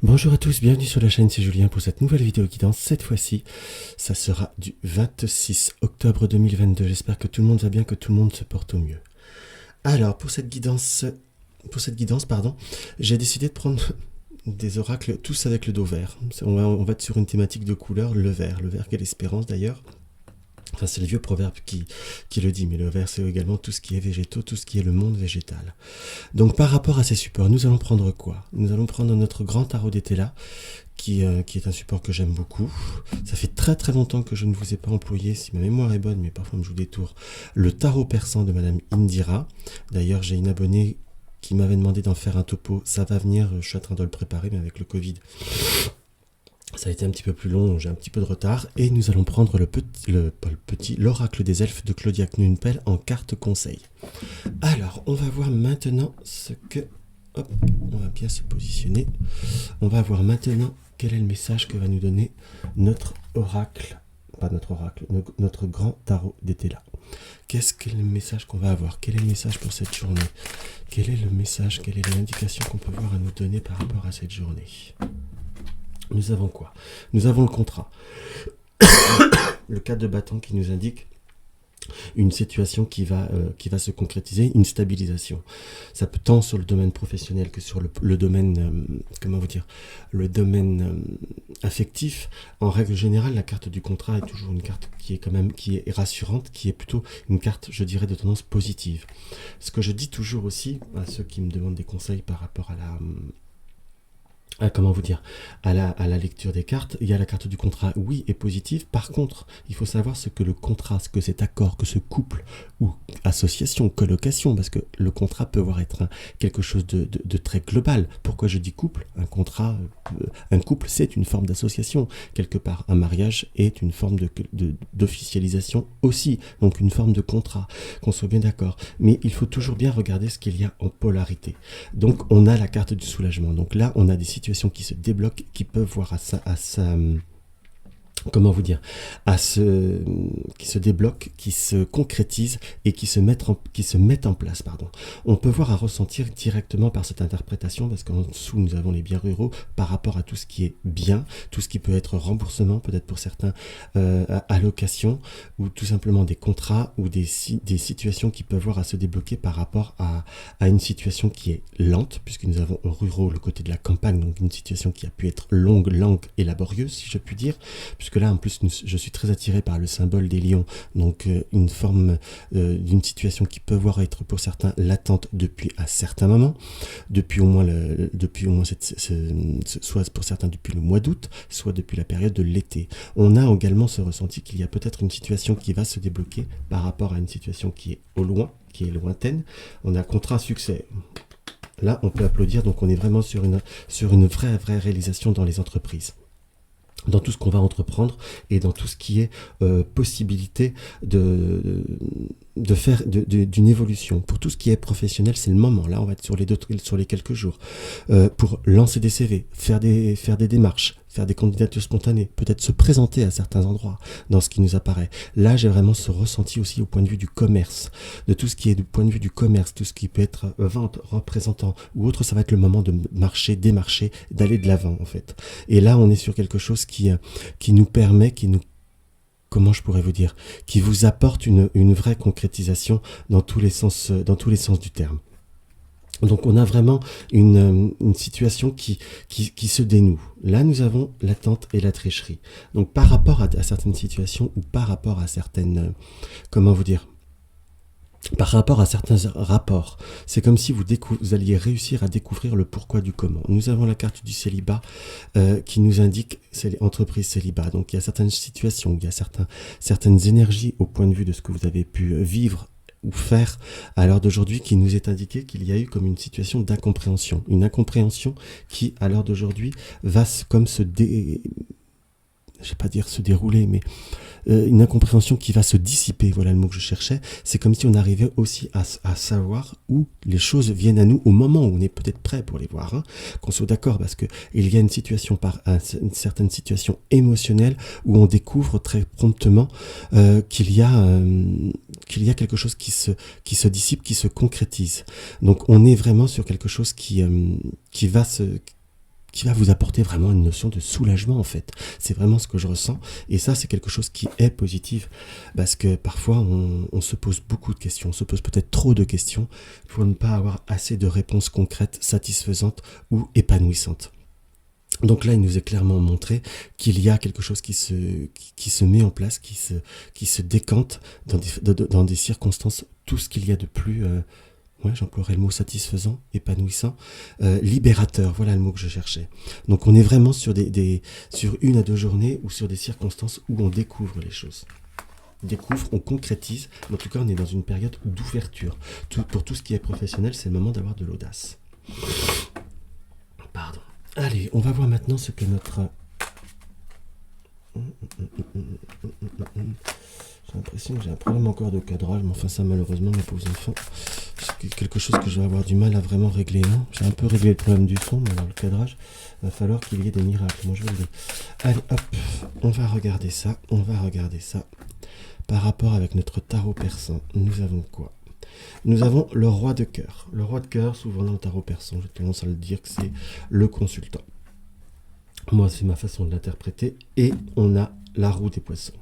Bonjour à tous, bienvenue sur la chaîne, c'est Julien pour cette nouvelle vidéo guidance. Cette fois-ci, ça sera du 26 octobre 2022. J'espère que tout le monde va bien, que tout le monde se porte au mieux. Alors, pour cette guidance, j'ai décidé de prendre des oracles tous avec le dos vert. On va être sur une thématique de couleur, le vert quelle espérance d'ailleurs. Enfin, c'est le vieux proverbe qui le dit, mais le vert, c'est également tout ce qui est végétaux, tout ce qui est le monde végétal. Donc, par rapport à ces supports, nous allons prendre quoi? Nous allons prendre notre grand tarot d'Etela, qui est un support que j'aime beaucoup. Ça fait très très longtemps que je ne vous ai pas employé, si ma mémoire est bonne, mais parfois me joue des tours, le tarot persan de Madame Indira. D'ailleurs, j'ai une abonnée qui m'avait demandé d'en faire un topo. Ça va venir, je suis en train de le préparer, mais avec le Covid, ça a été un petit peu plus long, j'ai un petit peu de retard. Et nous allons prendre l'oracle des elfes de Claudia Knunpel en carte conseil. Alors, on va voir maintenant ce que... Hop, on va bien se positionner. On va voir maintenant quel est le message que va nous donner notre oracle, pas notre oracle, notre grand tarot d'Etela. Qu'est-ce que le message qu'on va avoir? Quel est le message pour cette journée? Quel est le message, quelle est l'indication qu'on peut voir à nous donner par rapport à cette journée? Nous avons quoi? Nous avons le contrat. Le 4 de bâton qui nous indique une situation qui va se concrétiser, une stabilisation. Ça peut tant sur le domaine professionnel que sur le domaine, comment vous dire, le domaine affectif. En règle générale, la carte du contrat est toujours une carte qui est quand même, qui est rassurante, qui est plutôt une carte, je dirais, de tendance positive. Ce que je dis toujours aussi à ceux qui me demandent des conseils par rapport comment vous dire, à la lecture des cartes, il y a la carte du contrat, oui, est positive. Par contre, il faut savoir ce que le contrat, ce que cet accord, que ce couple ou association, colocation, parce que le contrat peut voir être quelque chose de très global. Pourquoi je dis couple? Un contrat, un couple, c'est une forme d'association. Quelque part, un mariage est une forme d'officialisation aussi, donc une forme de contrat, qu'on soit bien d'accord. Mais il faut toujours bien regarder ce qu'il y a en polarité. Donc, on a la carte du soulagement. Donc là, on a des situations qui se débloquent, qui peuvent voir comment vous dire, qui se débloquent, qui se concrétisent et qui se mettent en place. Pardon. On peut voir à ressentir directement par cette interprétation, parce qu'en dessous nous avons les biens ruraux par rapport à tout ce qui est bien, tout ce qui peut être remboursement, peut-être pour certains allocations, ou tout simplement des contrats ou des situations qui peuvent voir à se débloquer par rapport à une situation qui est lente, puisque nous avons en ruraux le côté de la campagne, donc une situation qui a pu être longue, lente et laborieuse, si je puis dire, puisque là en plus je suis très attiré par le symbole des lions, donc une forme d'une situation qui peut voir être pour certains latente depuis un certain moment, depuis au moins soit pour certains depuis le mois d'août, soit depuis la période de l'été. On a également ce ressenti qu'il y a peut-être une situation qui va se débloquer par rapport à une situation qui est au loin, qui est lointaine. On a contrat succès. Là, on peut applaudir, donc on est vraiment sur une vraie réalisation dans les entreprises, dans tout ce qu'on va entreprendre et dans tout ce qui est possibilité de faire d'une évolution. Pour tout ce qui est professionnel, c'est le moment. Là, on va être sur les quelques jours. Pour lancer des CV, faire des démarches, faire des candidatures spontanées, peut-être se présenter à certains endroits dans ce qui nous apparaît. Là, j'ai vraiment ce ressenti aussi au point de vue du commerce, de tout ce qui est du point de vue du commerce, tout ce qui peut être vente, représentant ou autre, ça va être le moment de marcher, démarcher, d'aller de l'avant en fait. Et là, on est sur quelque chose qui nous permet, comment je pourrais vous dire, qui vous apporte une vraie concrétisation dans tous les sens du terme. Donc on a vraiment une situation qui se dénoue. Là, nous avons l'attente et la tricherie. Donc par rapport à certaines situations ou par rapport à certaines, comment vous dire, par rapport à certains rapports, c'est comme si vous alliez réussir à découvrir le pourquoi du comment. Nous avons la carte du célibat qui nous indique entreprise célibat. Donc il y a certaines situations, il y a certaines énergies au point de vue de ce que vous avez pu vivre ou faire à l'heure d'aujourd'hui qui nous est indiqué qu'il y a eu comme une situation d'incompréhension. Une incompréhension qui, à l'heure d'aujourd'hui, va comme je vais pas dire se dérouler, mais une incompréhension qui va se dissiper, voilà le mot que je cherchais. C'est comme si on arrivait aussi à savoir où les choses viennent à nous au moment où on est peut-être prêt pour les voir, hein. Qu'on soit d'accord, parce que il y a une situation une certaine situation émotionnelle où on découvre très promptement qu'il y a quelque chose qui se dissipe, qui se concrétise. Donc on est vraiment sur quelque chose qui va qui va vous apporter vraiment une notion de soulagement en fait. C'est vraiment ce que je ressens et ça c'est quelque chose qui est positif parce que parfois on se pose beaucoup de questions, on se pose peut-être trop de questions pour ne pas avoir assez de réponses concrètes, satisfaisantes ou épanouissantes. Donc là, il nous est clairement montré qu'il y a quelque chose qui se met en place, qui se décante dans des circonstances, tout ce qu'il y a de plus... ouais, j'emploierais le mot satisfaisant, épanouissant, libérateur, voilà le mot que je cherchais. Donc on est vraiment sur sur 1 à 2 journées ou sur des circonstances où on découvre les choses. Découvre, on concrétise, mais en tout cas on est dans une période d'ouverture. Pour tout ce qui est professionnel, c'est le moment d'avoir de l'audace. Pardon. Allez, on va voir maintenant ce que notre... J'ai l'impression que j'ai un problème encore de cadrage, mais enfin ça malheureusement mes pauvres enfants, c'est quelque chose que je vais avoir du mal à vraiment régler. Hein. J'ai un peu réglé le problème du son, mais alors le cadrage, il va falloir qu'il y ait des miracles, moi je vous le dis. Allez hop, on va regarder ça. Par rapport avec notre tarot persan, nous avons quoi? Nous avons le roi de cœur. Le roi de cœur, souvent dans le tarot persan, j'ai tendance à le dire que c'est le consultant. Moi, c'est ma façon de l'interpréter. Et on a la roue des poissons.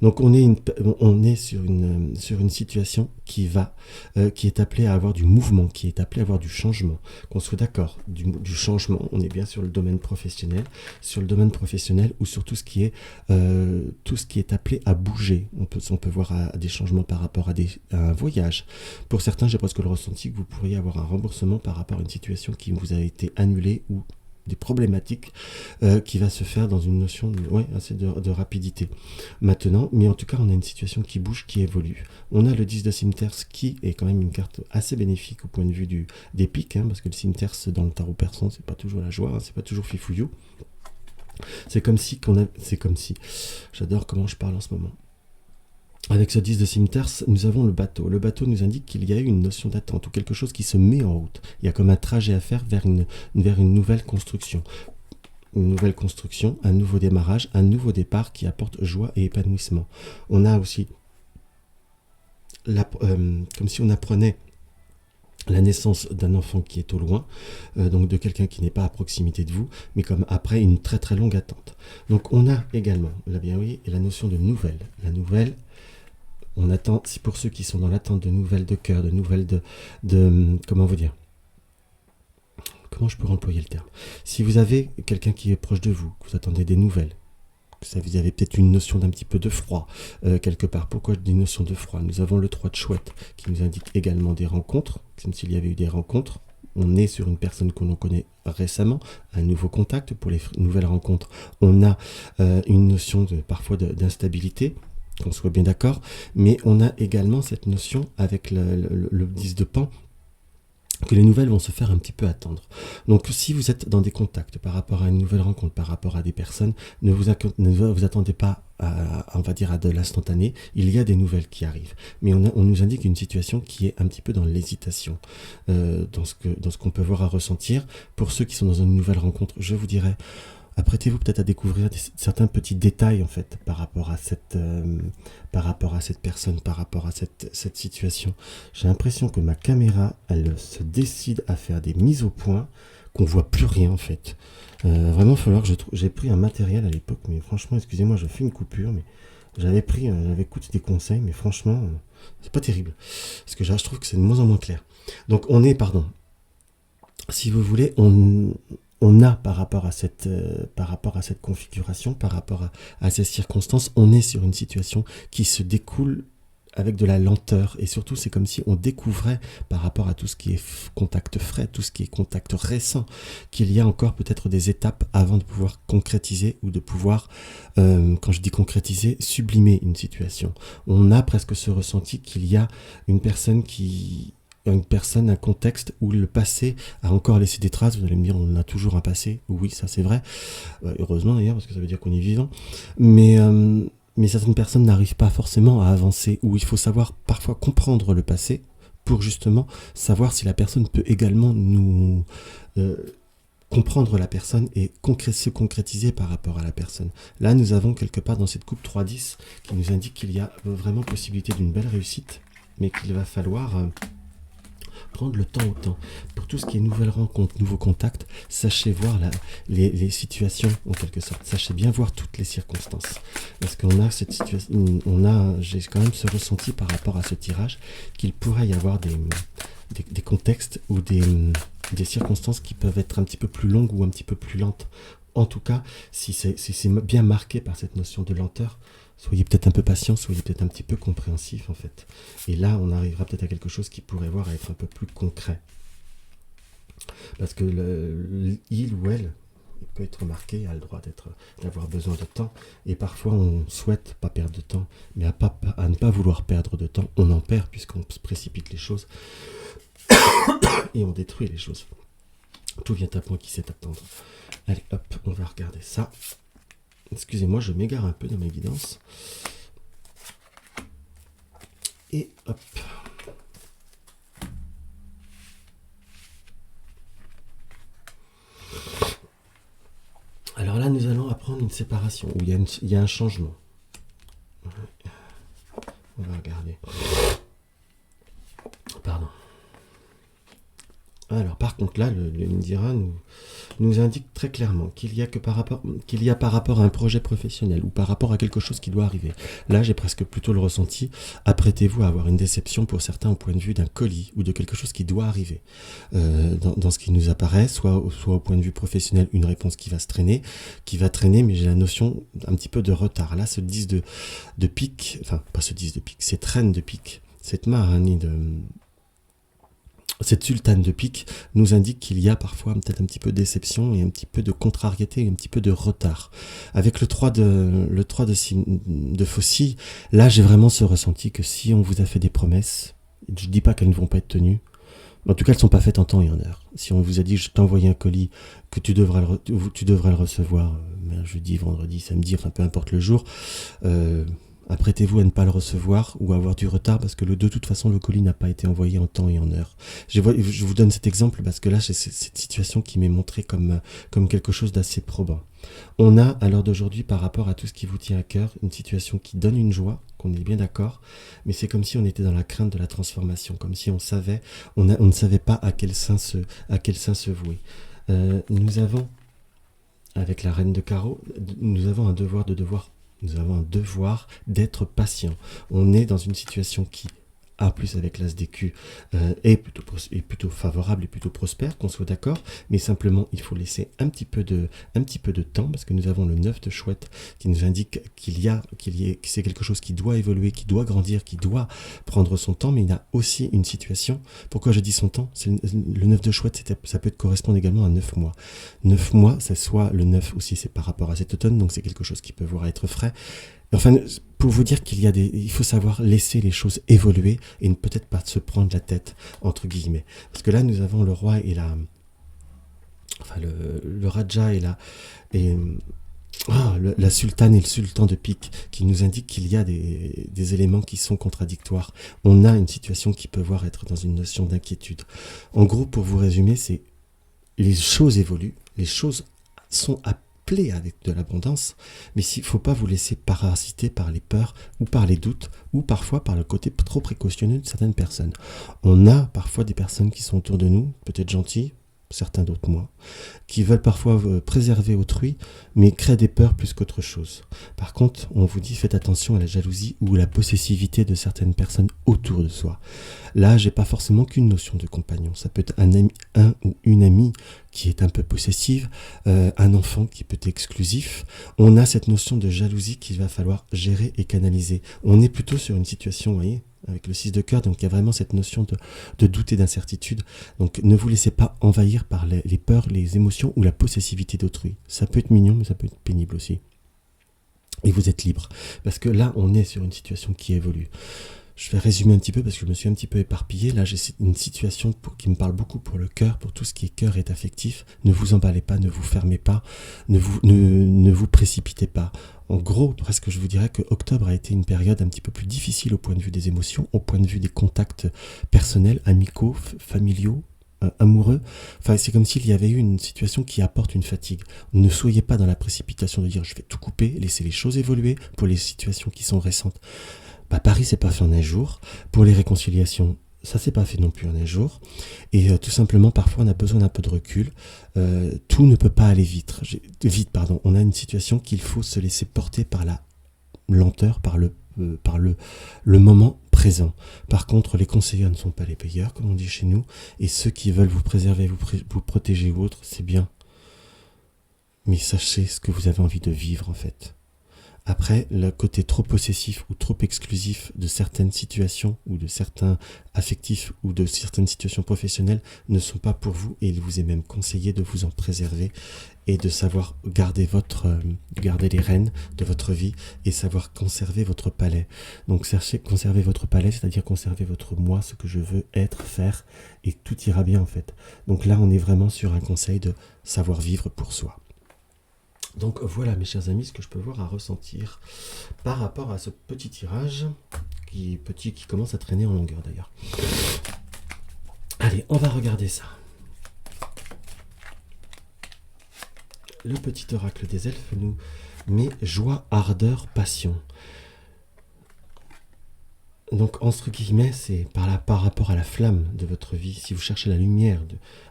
Donc, on est sur une situation qui est appelée à avoir du mouvement, qui est appelée à avoir du changement. Qu'on soit d'accord, du changement. On est bien sur le domaine professionnel, ou sur tout ce qui est appelé à bouger. On peut voir des changements par rapport à un voyage. Pour certains, j'ai presque le ressenti que vous pourriez avoir un remboursement par rapport à une situation qui vous a été annulée ou des problématiques qui va se faire dans une notion assez de rapidité maintenant, mais en tout cas on a une situation qui bouge, qui évolue. On a le 10 de cimetière qui est quand même une carte assez bénéfique au point de vue des pics, parce que le cimetière dans le tarot persan c'est pas toujours la joie, c'est pas toujours fifouillou. C'est comme si j'adore comment je parle en ce moment. Avec ce 10 de cimetière, nous avons le bateau. Le bateau nous indique qu'il y a eu une notion d'attente ou quelque chose qui se met en route. Il y a comme un trajet à faire vers une nouvelle construction. Une nouvelle construction, un nouveau démarrage, un nouveau départ qui apporte joie et épanouissement. On a aussi, comme si on apprenait la naissance d'un enfant qui est au loin, donc de quelqu'un qui n'est pas à proximité de vous, mais comme après une très très longue attente. Donc on a également, là bien oui, la notion de nouvelle. La nouvelle, on attend, si pour ceux qui sont dans l'attente de nouvelles de cœur, de nouvelles comment vous dire, comment je peux employer le terme, si vous avez quelqu'un qui est proche de vous, que vous attendez des nouvelles, que vous avez peut-être une notion d'un petit peu de froid quelque part. Pourquoi je dis notion de froid? Nous avons le 3 de chouette qui nous indique également des rencontres, comme s'il y avait eu des rencontres. On est sur une personne que l'on connaît récemment, un nouveau contact. Pour les nouvelles rencontres, on a une notion parfois d'instabilité, qu'on soit bien d'accord, mais on a également cette notion avec le 10 de pan, que les nouvelles vont se faire un petit peu attendre. Donc si vous êtes dans des contacts par rapport à une nouvelle rencontre, par rapport à des personnes, ne vous attendez pas on va dire à de l'instantané. Il y a des nouvelles qui arrivent, mais on nous indique une situation qui est un petit peu dans l'hésitation, dans ce qu'on peut voir à ressentir. Pour ceux qui sont dans une nouvelle rencontre, je vous dirais, apprêtez-vous peut-être à découvrir certains petits détails en fait par rapport à cette personne, par rapport à cette situation. J'ai l'impression que ma caméra, elle se décide à faire des mises au point, qu'on voit plus rien en fait. Vraiment, il va falloir que j'ai pris un matériel à l'époque, mais franchement, excusez-moi, je fais une coupure, mais j'avais écouté des conseils, mais franchement, c'est pas terrible. Parce que je trouve que c'est de moins en moins clair. Donc si vous voulez, on a par rapport à cette configuration, par rapport à ces circonstances, on est sur une situation qui se découle avec de la lenteur. Et surtout, c'est comme si on découvrait par rapport à tout ce qui est contact frais, tout ce qui est contact récent, qu'il y a encore peut-être des étapes avant de pouvoir concrétiser ou de pouvoir, quand je dis concrétiser, sublimer une situation. On a presque ce ressenti qu'il y a un contexte où le passé a encore laissé des traces. Vous allez me dire, on a toujours un passé. Oui, ça c'est vrai. Heureusement d'ailleurs, parce que ça veut dire qu'on est vivant. Mais certaines personnes n'arrivent pas forcément à avancer, où il faut savoir parfois comprendre le passé pour justement savoir si la personne peut également nous comprendre la personne et se concrétiser par rapport à la personne. Là, nous avons quelque part dans cette coupe 3-10 qui nous indique qu'il y a vraiment possibilité d'une belle réussite, mais qu'il va falloir prendre le temps au temps. Pour tout ce qui est nouvelles rencontres, nouveaux contacts, sachez voir les situations en quelque sorte. Sachez bien voir toutes les circonstances. Parce qu'on a cette situation, j'ai quand même ce ressenti par rapport à ce tirage qu'il pourrait y avoir des contextes ou des circonstances qui peuvent être un petit peu plus longues ou un petit peu plus lentes. En tout cas, si c'est bien marqué par cette notion de lenteur, soyez peut-être un peu patient, soyez peut-être un petit peu compréhensif en fait. Et là, on arrivera peut-être à quelque chose qui pourrait voir à être un peu plus concret. Parce que il ou elle, il peut être marqué, a le droit d'avoir besoin de temps. Et parfois, on souhaite pas perdre de temps, mais à ne pas vouloir perdre de temps, on en perd puisqu'on précipite les choses et on détruit les choses. Tout vient à point qui sait attendre. Allez, hop, on va regarder ça. Excusez-moi, je m'égare un peu dans mes guidances. Et hop. Alors là, nous allons apprendre une séparation, où il y a un changement. On va regarder. Pardon. Alors, par contre, là, le Indira nous indique très clairement qu'il y a par rapport à un projet professionnel ou par rapport à quelque chose qui doit arriver. Là, j'ai presque plutôt le ressenti. Apprêtez-vous à avoir une déception pour certains au point de vue d'un colis ou de quelque chose qui doit arriver. Dans ce qui nous apparaît, soit au point de vue professionnel, une réponse qui va traîner, mais j'ai la notion un petit peu de retard. Là, ce 10 de pique, enfin, pas ce 10 de pique, cette reine de pique, cette Maharani cette sultane de pique nous indique qu'il y a parfois peut-être un petit peu de déception et un petit peu de contrariété et un petit peu de retard. Avec le 3 de faucille, là j'ai vraiment ce ressenti que si on vous a fait des promesses, je ne dis pas qu'elles ne vont pas être tenues, mais en tout cas elles ne sont pas faites en temps et en heure. Si on vous a dit je t'ai envoyé un colis, que tu devrais le recevoir jeudi, vendredi, samedi, enfin peu importe le jour, apprêtez-vous à ne pas le recevoir ou à avoir du retard parce que de toute façon le colis n'a pas été envoyé en temps et en heure. Je vous donne cet exemple parce que là j'ai cette situation qui m'est montrée comme quelque chose d'assez probant. On a à l'heure d'aujourd'hui par rapport à tout ce qui vous tient à cœur une situation qui donne une joie, qu'on est bien d'accord, mais c'est comme si on était dans la crainte de la transformation, comme si on ne savait pas à quel sein se vouer. Nous avons, avec la reine de carreau, nous avons un devoir d'être patient. On est dans une situation qui, en plus avec l'as d'écu, est plutôt favorable et plutôt prospère, qu'on soit d'accord, mais simplement il faut laisser un petit peu de temps, parce que nous avons le 9 de chouette qui nous indique que c'est quelque chose qui doit évoluer, qui doit grandir, qui doit prendre son temps, mais il y a aussi une situation. Pourquoi je dis son temps? Le 9 de chouette, ça peut correspondre également à 9 mois. 9 mois, ça soit le 9 aussi, c'est par rapport à cet automne, donc c'est quelque chose qui peut voir être frais. Enfin, pour vous dire il faut savoir laisser les choses évoluer et ne peut-être pas se prendre la tête, entre guillemets. Parce que là, nous avons le roi et le Raja la sultane et le sultan de pique qui nous indiquent qu'il y a des éléments qui sont contradictoires. On a une situation qui peut voir être dans une notion d'inquiétude. En gros, pour vous résumer, c'est les choses évoluent, les choses sont appelées avec de l'abondance, mais il ne faut pas vous laisser parasiter par les peurs ou par les doutes ou parfois par le côté trop précautionneux de certaines personnes. On a parfois des personnes qui sont autour de nous, peut-être gentilles, certains d'autres moins, qui veulent parfois préserver autrui, mais créent des peurs plus qu'autre chose. Par contre, on vous dit faites attention à la jalousie ou à la possessivité de certaines personnes autour de soi. Là, j'ai pas forcément qu'une notion de compagnon. Ça peut être un ou une amie qui est un peu possessive, un enfant qui peut être exclusif. On a cette notion de jalousie qu'il va falloir gérer et canaliser. On est plutôt sur une situation, vous voyez, avec le 6 de cœur, donc il y a vraiment cette notion de doute et d'incertitude. Donc ne vous laissez pas envahir par les peurs, les émotions ou la possessivité d'autrui. Ça peut être mignon, mais ça peut être pénible aussi. Et vous êtes libre. Parce que là, on est sur une situation qui évolue. Je vais résumer un petit peu parce que je me suis un petit peu éparpillé. Là, j'ai une situation qui me parle beaucoup pour le cœur, pour tout ce qui est cœur et affectif. Ne vous emballez pas, ne vous fermez pas, ne vous précipitez pas. En gros, presque je vous dirais que octobre a été une période un petit peu plus difficile au point de vue des émotions, au point de vue des contacts personnels, amicaux, familiaux, amoureux. Enfin, c'est comme s'il y avait eu une situation qui apporte une fatigue. Ne soyez pas dans la précipitation de dire je vais tout couper, laissez les choses évoluer pour les situations qui sont récentes. Paris, c'est pas fait en un jour. Pour les réconciliations, ça s'est pas fait non plus en un jour. Et tout simplement, parfois, on a besoin d'un peu de recul. Tout ne peut pas aller vite. On a une situation qu'il faut se laisser porter par la lenteur, par le moment présent. Par contre, les conseillers ne sont pas les payeurs, comme on dit chez nous. Et ceux qui veulent vous préserver, vous protéger ou autre, c'est bien. Mais sachez ce que vous avez envie de vivre, en fait. Après, le côté trop possessif ou trop exclusif de certaines situations ou de certains affectifs ou de certaines situations professionnelles ne sont pas pour vous, et il vous est même conseillé de vous en préserver et de savoir garder les rênes de votre vie et savoir conserver votre palais. Donc cherchez conserver votre palais, c'est-à-dire conserver votre moi, ce que je veux être, faire, et tout ira bien en fait. Donc là, on est vraiment sur un conseil de savoir vivre pour soi. Donc voilà mes chers amis, ce que je peux voir à ressentir par rapport à ce petit tirage, qui commence à traîner en longueur d'ailleurs. Allez, on va regarder ça. Le petit oracle des elfes nous met joie, ardeur, passion. Donc entre guillemets, c'est par rapport à la flamme de votre vie, si vous cherchez la lumière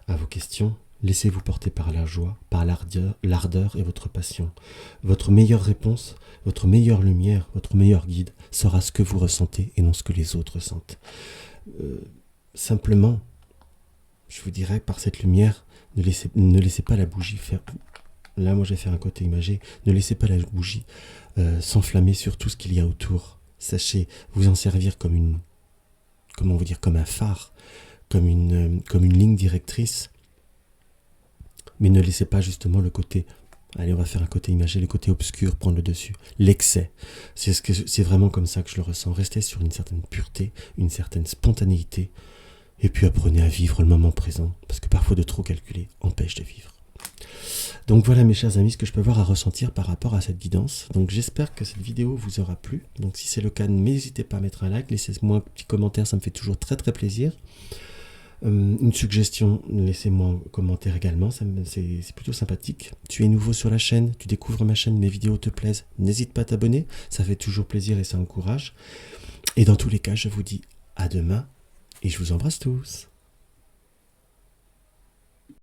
à vos questions, laissez-vous porter par la joie, par l'ardeur et votre passion. Votre meilleure réponse, votre meilleure lumière, votre meilleur guide sera ce que vous ressentez et non ce que les autres ressentent. Simplement, je vous dirais, par cette lumière, ne laissez pas la bougie faire... Là, moi, je vais faire un côté imagé. Ne laissez pas la bougie s'enflammer sur tout ce qu'il y a autour. Sachez vous en servir comme comme un phare, comme une ligne directrice. Mais ne laissez pas justement le côté, allez on va faire un côté imagé, le côté obscur prendre le dessus, l'excès. C'est vraiment comme ça que je le ressens. Restez sur une certaine pureté, une certaine spontanéité, et puis apprenez à vivre le moment présent, parce que parfois de trop calculer empêche de vivre. Donc voilà mes chers amis, ce que je peux voir à ressentir par rapport à cette guidance. Donc j'espère que cette vidéo vous aura plu. Donc si c'est le cas, n'hésitez pas à mettre un like, laissez-moi un petit commentaire, ça me fait toujours très très plaisir. Une suggestion, laissez-moi un commentaire également, c'est plutôt sympathique. Tu es nouveau sur la chaîne, tu découvres ma chaîne, mes vidéos te plaisent, n'hésite pas à t'abonner, ça fait toujours plaisir et ça encourage. Et dans tous les cas, je vous dis à demain et je vous embrasse tous.